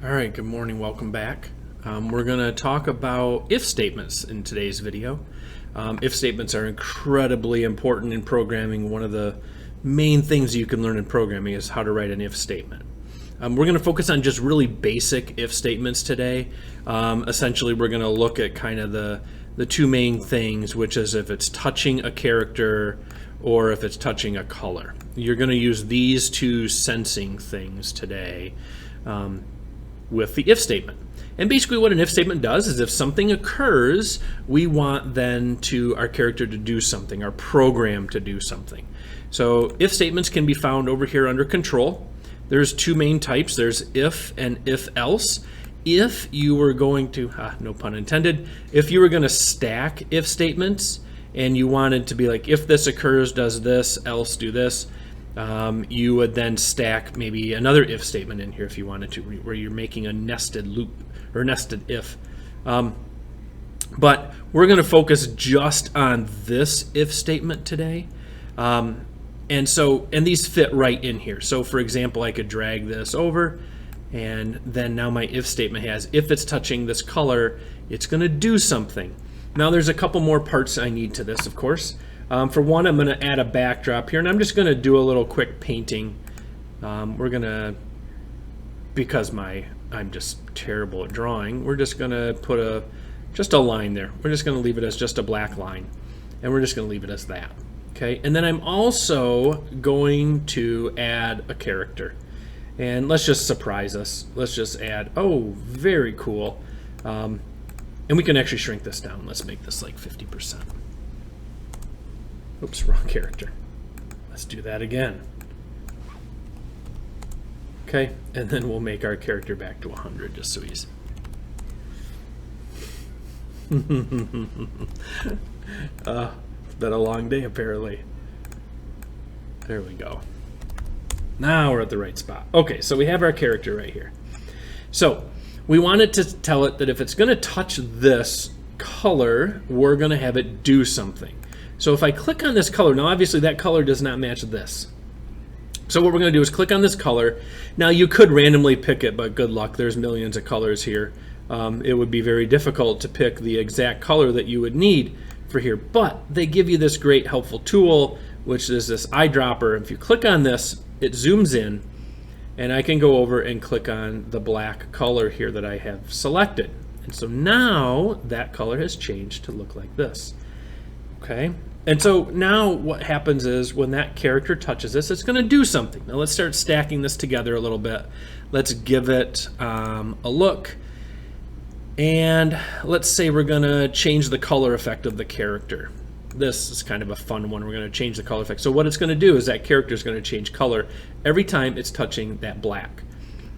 All right, good morning, welcome back. We're going to talk about if statements in today's video. If statements are incredibly important in programming. One of the main things you can learn in programming is how to write an if statement. We're going to focus on just really basic if statements today. Essentially, we're going to look at kind of the two main things, which is if it's touching a character or if it's touching a color. You're going to use these two sensing things today with the if statement. And basically what an if statement does is if something occurs, we want then our character to do something, our program to do something. So if statements can be found over here under control. There's two main types. There's if and if else. If you were going to, no pun intended, if you were going to stack if statements and you wanted to be like, if this occurs, does this, else do this, you would then stack maybe another if statement in here if you wanted to, where you're making a nested loop or nested if. But we're going to focus just on this if statement today. And these fit right in here. So for example, I could drag this over, and then now my if statement has, if it's touching this color, it's going to do something. Now there's a couple more parts I need to this, of course. For one, I'm going to add a backdrop here, and I'm just going to do a little quick painting. We're going to, because I'm just terrible at drawing, we're just going to put just a line there. We're just going to leave it as just a black line, and we're just going to leave it as that. Okay, and then I'm also going to add a character. And let's just surprise us. Let's just add, oh, very cool. And we can actually shrink this down. Let's make this like 50%. Oops, wrong character. Let's do that again. Okay, and then we'll make our character back to 100 just so he's... It's been a long day apparently. There we go. Now we're at the right spot. Okay, so we have our character right here. So we wanted to tell it that if it's going to touch this color, we're going to have it do something. So if I click on this color, now obviously that color does not match this. So what we're going to do is click on this color. Now you could randomly pick it, but good luck. There's millions of colors here. It would be very difficult to pick the exact color that you would need for here. But they give you this great helpful tool, which is this eyedropper. If you click on this, it zooms in, and I can go over and click on the black color here that I have selected. And so now that color has changed to look like this. Okay, and so now what happens is when that character touches this, it's going to do something. Now let's start stacking this together a little bit. Let's give it a look. And let's say we're going to change the color effect of the character. This is kind of a fun one. We're going to change the color effect. So what it's going to do is that character is going to change color every time it's touching that black.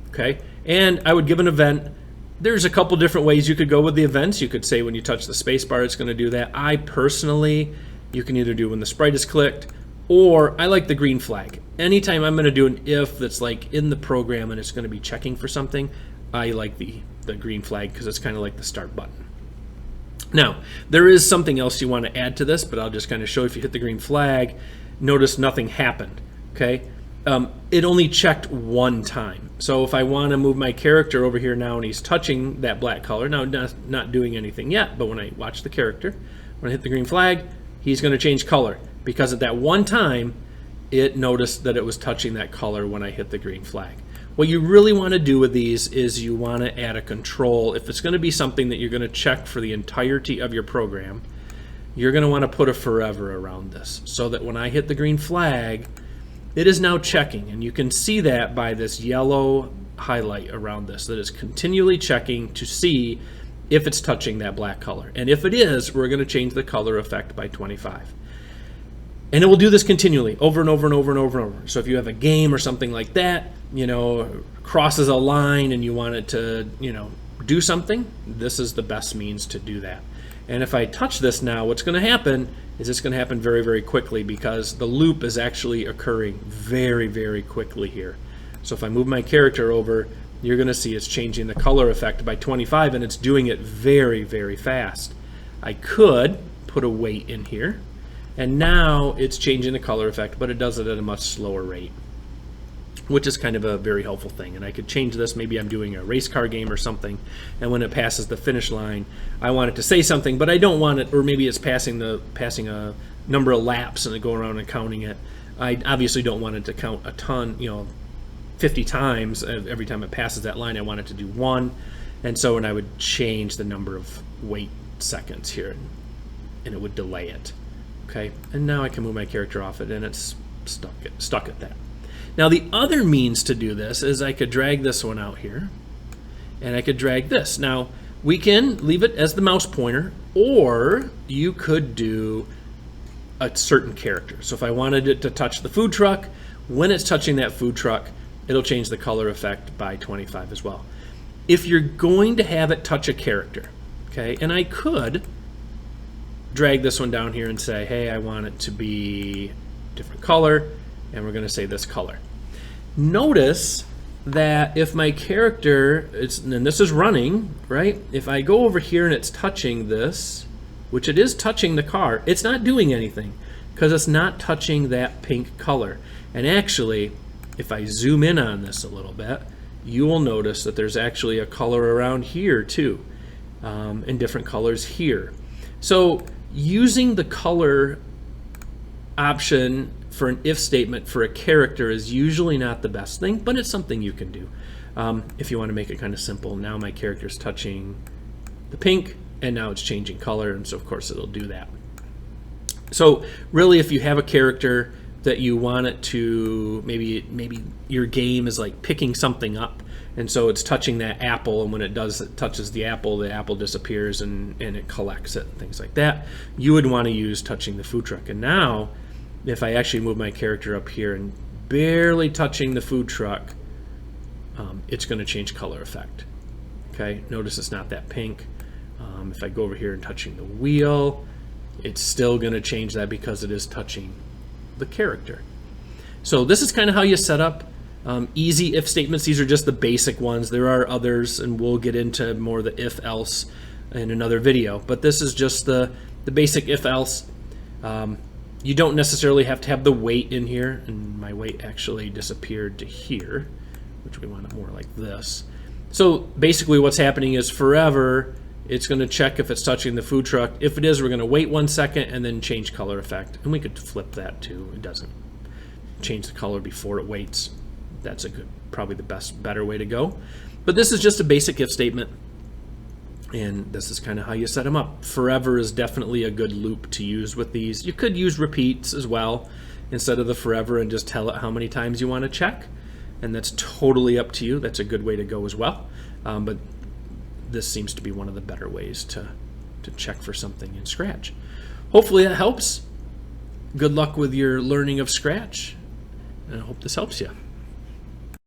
Okay, and I would give an event. There's a couple different ways you could go with the events. You could say when you touch the space bar, it's going to do that. I personally, you can either do when the sprite is clicked, or I like the green flag. Anytime I'm going to do an if that's like in the program and it's going to be checking for something, I like the green flag because it's kind of like the start button. Now, there is something else you want to add to this, but I'll just kind of show if you hit the green flag, notice nothing happened, okay? It only checked one time. So if I want to move my character over here now and he's touching that black color, now not doing anything yet, but when I watch the character, when I hit the green flag, he's going to change color because at that one time, it noticed that it was touching that color when I hit the green flag. What you really want to do with these is you want to add a control. If it's going to be something that you're going to check for the entirety of your program, you're going to want to put a forever around this so that when I hit the green flag, it is now checking. And you can see that by this yellow highlight around this, that is continually checking to see if it's touching that black color. And if it is, we're going to change the color effect by 25. And it will do this continually over and over and over and over and over. So if you have a game or something like that, you know, crosses a line and you want it to, you know, do something, this is the best means to do that. And if I touch this now, what's going to happen is it's going to happen very, very quickly because the loop is actually occurring very, very quickly here. So if I move my character over, you're going to see it's changing the color effect by 25, and it's doing it very, very fast. I could put a wait in here, and now it's changing the color effect, but it does it at a much slower rate. which is kind of a very helpful thing. And I could change this. Maybe I'm doing a race car game or something, and when it passes the finish line, I want it to say something, but I don't want it, or maybe it's passing a number of laps and go around and counting it. I obviously don't want it to count a ton, 50 times every time it passes that line. I want it to do 1, and so when I would change the number of wait seconds here, and it would delay it. Okay, and now I can move my character off it, and it's stuck at that. Now the other means to do this is I could drag this one out here, and I could drag this. Now we can leave it as the mouse pointer, or you could do a certain character. So if I wanted it to touch the food truck, when it's touching that food truck, it'll change the color effect by 25 as well. If you're going to have it touch a character, okay, and I could drag this one down here and say, hey, I want it to be a different color, and we're going to say this color. Notice that if my character, and this is running, right? If I go over here and it's touching this, which it is touching the car, it's not doing anything because it's not touching that pink color. And actually, if I zoom in on this a little bit, you will notice that there's actually a color around here too, and different colors here. So using the color option for an if statement for a character is usually not the best thing, but it's something you can do if you want to make it kind of simple. Now my character's touching the pink, and now it's changing color, and so of course it'll do that. So really, if you have a character that you want it to, maybe your game is like picking something up, and so it's touching that apple, and when it touches the apple disappears and it collects it and things like that. You would want to use touching the food truck. And now if I actually move my character up here and barely touching the food truck, it's going to change color effect. Okay, notice it's not that pink. If I go over here and touching the wheel, it's still going to change that because it is touching the character. So this is kind of how you set up easy if statements. These are just the basic ones. There are others, and we'll get into more of the if else in another video, but this is just the basic if else. You don't necessarily have to have the wait in here, and my wait actually disappeared to here, which we want it more like this. So basically what's happening is forever it's going to check if it's touching the food truck. If it is, we're going to wait 1 second and then change color effect. And we could flip that too. It doesn't change the color before it waits. That's probably the better way to go. But this is just a basic if statement, and this is kind of how you set them up. Forever is definitely a good loop to use with these. You could use repeats as well instead of the forever and just tell it how many times you want to check, and that's totally up to you. That's a good way to go as well. But this seems to be one of the better ways to check for something in Scratch. Hopefully that helps. Good luck with your learning of Scratch, and I hope this helps you.